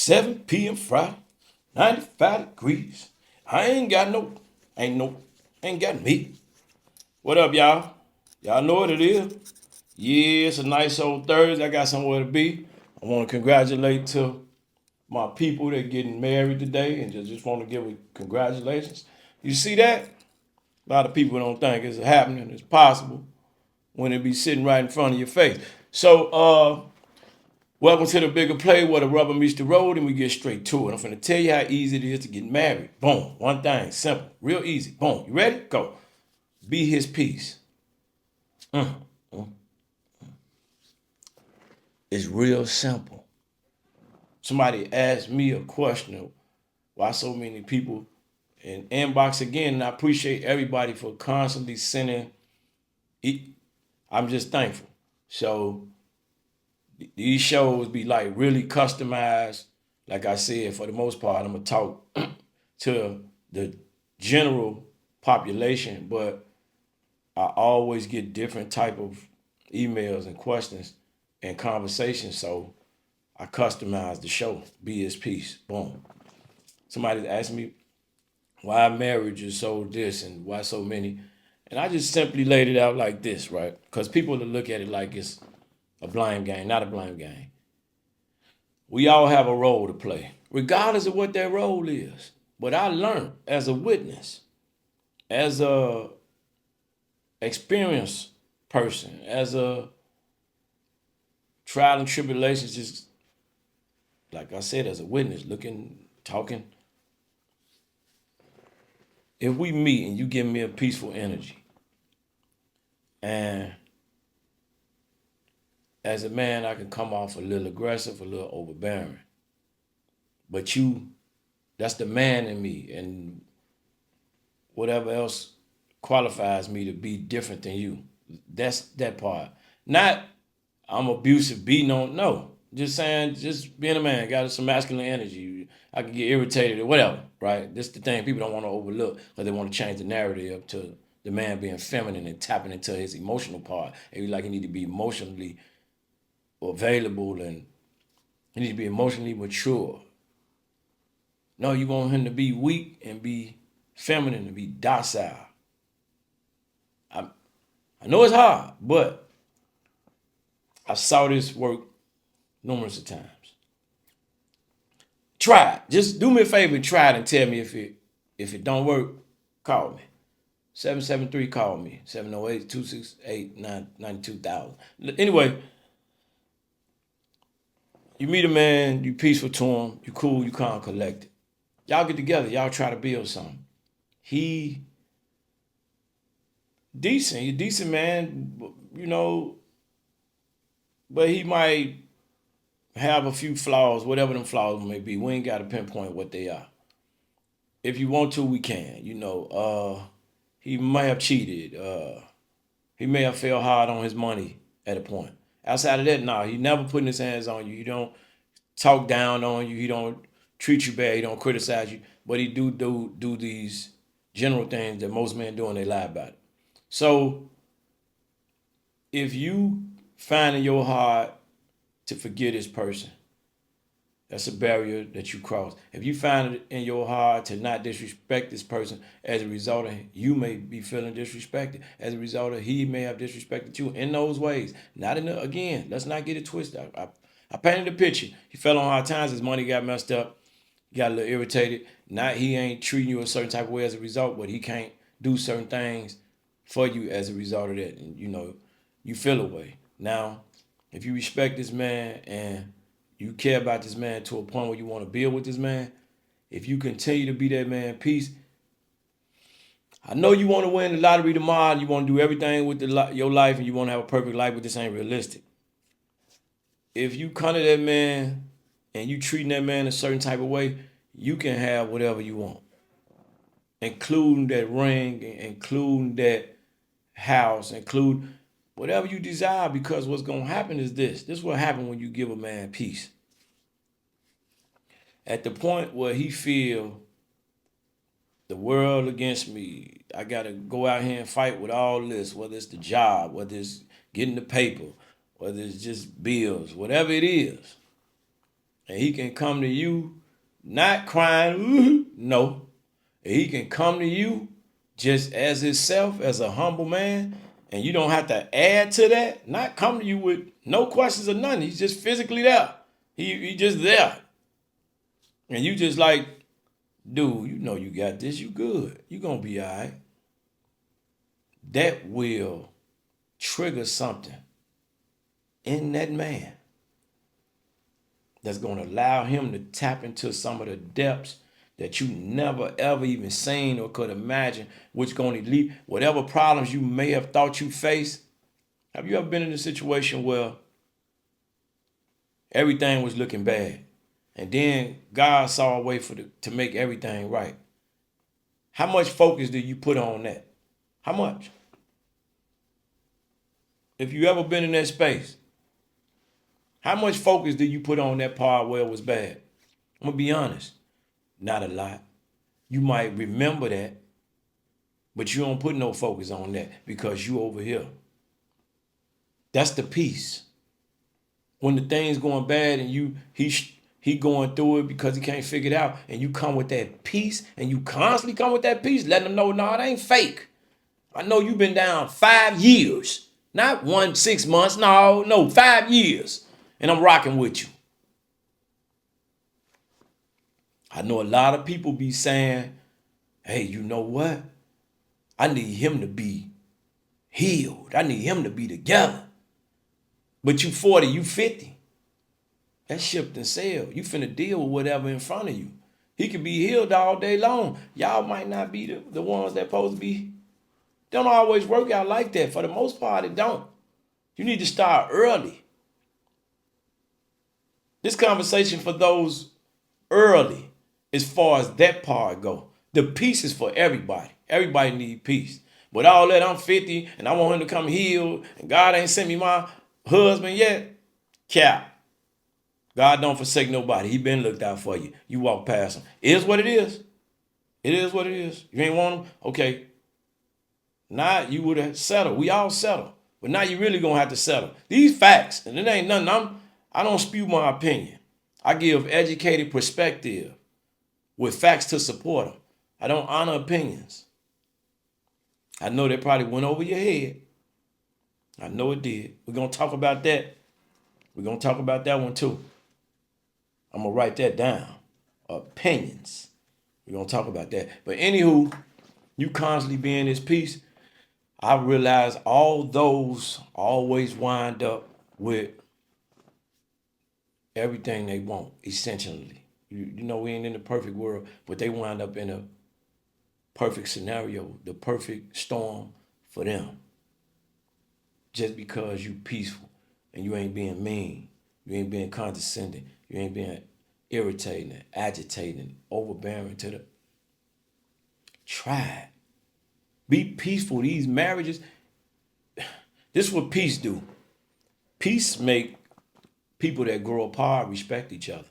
7 p.m. Friday, 95 degrees. I ain't got me. What up, y'all? Y'all know what it is. Yeah, it's a nice old Thursday. I got somewhere to be. I want to congratulate to my people that getting married today and just want to give a congratulations. You see that? A lot of people don't think it's happening. It's possible when it be sitting right in front of your face. So, welcome to the bigger play where the rubber meets the road and we get straight to it. I'm finna tell you how easy it is to get married. Boom. One thing. Simple. Real easy. Boom. You ready? Go. Be his peace. It's real simple. Somebody asked me a question why so many people in inbox again, and I appreciate everybody for constantly sending. I'm just thankful. So these shows be like really customized. Like I said, for the most part, I'm gonna talk to the general population, but I always get different type of emails and questions and conversations. So I customize the show. Be his peace. Boom. Somebody asked me why marriage is so this and why so many. And I just simply laid it out like this, right? Because people will look at it like it's a blame game, not a blame game. We all have a role to play, regardless of what that role is. But I learned as a witness, as a experienced person, as a trial and tribulations, just like I said, as a witness, looking, talking. If we meet and you give me a peaceful energy, and as a man, I can come off a little aggressive, a little overbearing. But that's the man in me, and whatever else qualifies me to be different than you. That's that part. Not I'm abusive, beating on, no. Just saying, just being a man, got some masculine energy. I can get irritated or whatever, right? This is the thing people don't want to overlook because they want to change the narrative to the man being feminine and tapping into his emotional part. And like he need to be emotionally available and he need to be emotionally mature. No, you want him to be weak and be feminine and be docile. I know it's hard, but I saw this work numerous of times. Try it. Just do me a favor and try it and tell me if it don't work, call me. 773 call me. 708-268-92,000. Anyway, you meet a man, you peaceful to him, you cool, you calm, collected. Y'all get together, y'all try to build something. He decent, he decent man, but he might have a few flaws, whatever them flaws may be. We ain't got to pinpoint what they are. If you want to, we can. He may have cheated. He may have fell hard on his money at a point. Outside of that, no, he never putting his hands on you. He don't talk down on you. He don't treat you bad. He don't criticize you. But he do these general things that most men do and they lie about it. So if you find in your heart to forgive this person, that's a barrier that you cross. If you find it in your heart to not disrespect this person, as a result of you may be feeling disrespected. As a result of he may have disrespected you in those ways. Not in the, again, let's not get it twisted. I painted a picture. He fell on hard times, his money got messed up, he got a little irritated. Not he ain't treating you a certain type of way as a result, but he can't do certain things for you as a result of that. And you feel away. Now, if you respect this man and you care about this man to a point where you want to build with this man, if you continue to be that man, peace. I know you want to win the lottery tomorrow and you want to do everything with your life and you want to have a perfect life, but this ain't realistic. If you come to that man and you treating that man a certain type of way, you can have whatever you want, including that ring, including that house, include whatever you desire, because what's going to happen is this. This is what happens when you give a man peace. At the point where he feel the world against me, I got to go out here and fight with all this, whether it's the job, whether it's getting the paper, whether it's just bills, whatever it is. And he can come to you not crying, ooh, no. And he can come to you just as himself, as a humble man, and you don't have to add to that. Not come to you with no questions or nothing. He's just physically there. He just there. And you just like, dude, you know you got this, you good. You gonna be all right. That will trigger something in that man that's gonna allow him to tap into some of the depths that you never ever even seen or could imagine, which gonna lead whatever problems you may have thought you faced. Have you ever been in a situation where everything was looking bad, and then God saw a way to make everything right? How much focus do you put on that? How much? If you ever been in that space, how much focus do you put on that part where it was bad? I'm gonna be honest, not a lot. You might remember that, but you don't put no focus on that because you over here. That's the peace. When the thing's going bad and he going through it because he can't figure it out, and you come with that peace, and you constantly come with that peace, letting them know, no, it ain't fake. I know you've been down 5 years, not 6 months, no, 5 years, and I'm rocking with you. I know a lot of people be saying, hey, you know what? I need him to be healed. I need him to be together. But you 40, you 50. That ship done sailed. You finna deal with whatever in front of you. He could be healed all day long. Y'all might not be the ones that supposed to be. Don't always work out like that. For the most part, it don't. You need to start early. This conversation for those early, as far as that part go. The peace is for everybody. Everybody need peace. But all that, I'm 50 and I want him to come healed, and God ain't sent me my husband yet. Cap. God don't forsake nobody. He been looked out for you. You walk past him. It is what it is. It is what it is. You ain't want him? Okay. Now you would have settled. We all settle. But now you really gonna have to settle. These facts, and it ain't nothing. I don't spew my opinion. I give educated perspective with facts to support them. I don't honor opinions. I know that probably went over your head. I know it did. We're gonna talk about that. We're gonna talk about that one too. I'm gonna write that down. Opinions. We're gonna talk about that. But anywho, you constantly be in this piece. I realize all those always wind up with everything they want, essentially. You know, we ain't in the perfect world, but they wind up in a perfect scenario, the perfect storm for them. Just because you peaceful and you ain't being mean, you ain't being condescending, you ain't being irritating, agitating, overbearing to the. Try it. Be peaceful. These marriages, this is what peace do. Peace make people that grow apart respect each other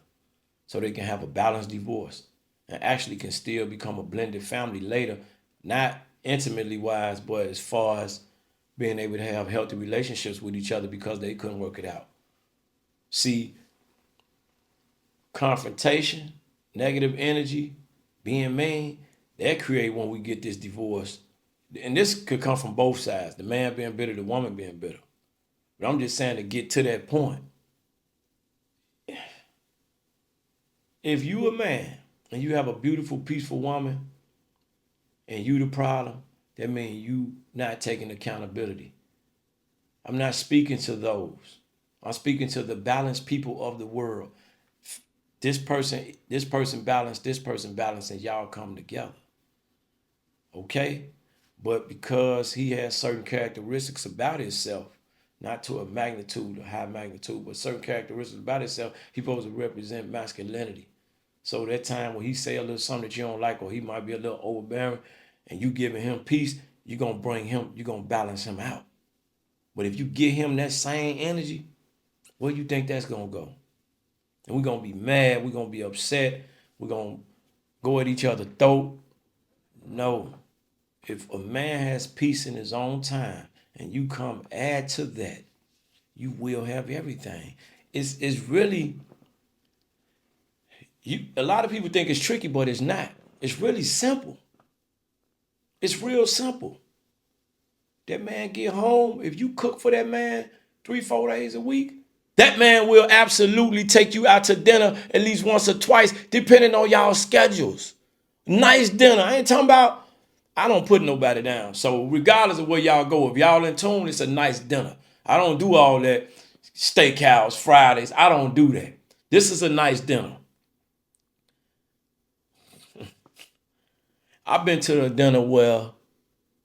so they can have a balanced divorce and actually can still become a blended family later, not intimately wise, but as far as being able to have healthy relationships with each other because they couldn't work it out. See, confrontation, negative energy, being mean, that create when we get this divorce. And this could come from both sides, the man being bitter, the woman being bitter. But I'm just saying to get to that point. If you a man and you have a beautiful, peaceful woman and you the problem, that means you not taking accountability. I'm not speaking to those. I'm speaking to the balanced people of the world. This person balanced, this person balanced, and y'all come together. Okay? But because he has certain characteristics about himself, not to a high magnitude, but certain characteristics about himself, he's supposed to represent masculinity. So that time when he say a little something that you don't like, or he might be a little overbearing, and you giving him peace, you're going to balance him out. But if you give him that same energy, where do you think that's going to go? And we're going to be mad, we're going to be upset, we're going to go at each other's throat. No. If a man has peace in his own time and you come add to that, you will have everything. It's really, A lot of people think it's tricky, but it's not. It's really simple. It's real simple. That man get home, if you cook for that man 3-4 days a week, that man will absolutely take you out to dinner at least once or twice, depending on y'all schedules. Nice dinner. I ain't talking about, I don't put nobody down. So regardless of where y'all go, if y'all in tune, it's a nice dinner. I don't do all that steakhouse, Fridays. I don't do that. This is a nice dinner. I've been to a dinner where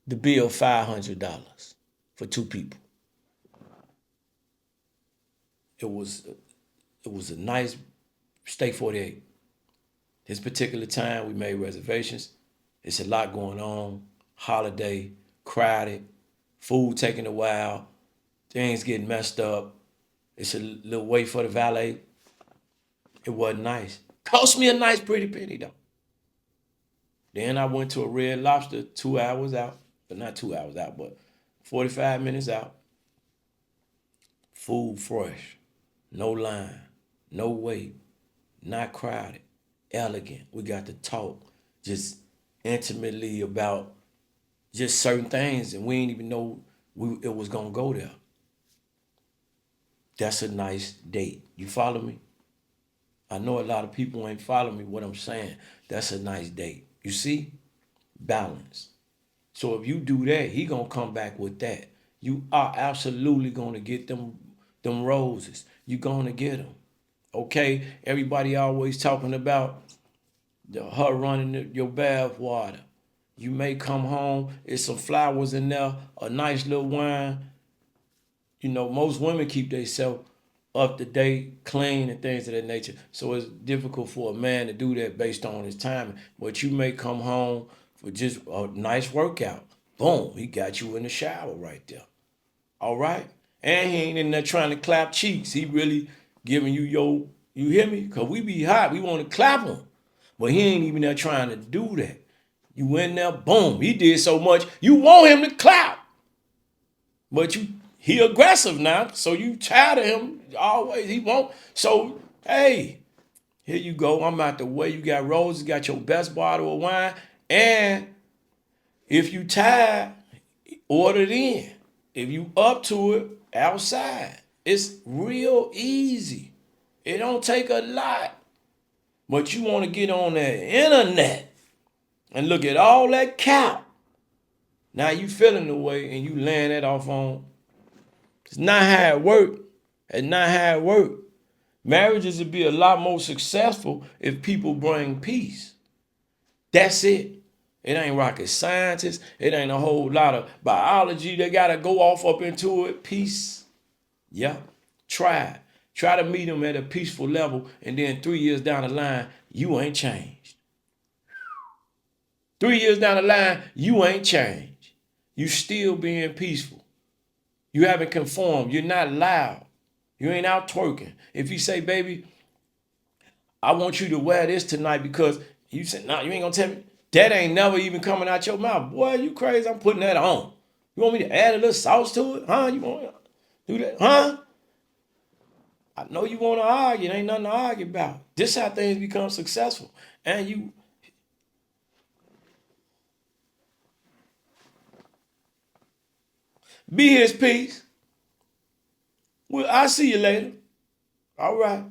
the bill $500 for 2 people. It was a nice steak 48. This particular time we made reservations. It's a lot going on. Holiday, crowded, food taking a while, things getting messed up. It's a little wait for the valet. It wasn't nice. Cost me a nice pretty penny though. Then I went to a Red Lobster 2 hours out, but not 2 hours out, but 45 minutes out. Food fresh, no line, no wait, not crowded, elegant. We got to talk just intimately about just certain things, and we didn't even know it was gonna go there. That's a nice date. You follow me? I know a lot of people ain't following me what I'm saying. That's a nice date. You see? Balance. So if you do that, he gonna come back with that. You are absolutely gonna get them roses. You gonna get them. Okay? Everybody always talking about her running your bath water. You may come home, it's some flowers in there, a nice little wine. You know, most women keep themselves up to date, clean, and things of that nature. So it's difficult for a man to do that based on his timing. But you may come home for just a nice workout. Boom, he got you in the shower right there. All right? And he ain't in there trying to clap cheeks. He really giving you you hear me? Because we be hot. We want to clap him. But he ain't even there trying to do that. You in there, boom. He did so much. You want him to clap. But he aggressive now. So you tired of him always. He won't. So, hey, here you go. I'm out the way. You got roses, got your best bottle of wine. And if you tired, order it in. If you up to it, outside. It's real easy. It don't take a lot. But you want to get on the internet and look at all that cap. Now you feeling the way and you laying that off on. It's not how it work. It's not how it work. Marriages would be a lot more successful if people bring peace. That's it. It ain't rocket scientists. It ain't a whole lot of biology. They got to go off up into it. Peace. Yeah. Try it. Try to meet them at a peaceful level, and then 3 years down the line, you ain't changed. 3 years down the line, you ain't changed. You still being peaceful. You haven't conformed. You're not loud. You ain't out twerking. If you say, baby, I want you to wear this tonight because you said, no, you ain't gonna tell me. That ain't never even coming out your mouth. Boy, you crazy. I'm putting that on. You want me to add a little sauce to it? Huh? You want to do that? Huh? I know you want to argue. It ain't nothing to argue about. This is how things become successful. And you be his peace. Well, I'll see you later. All right.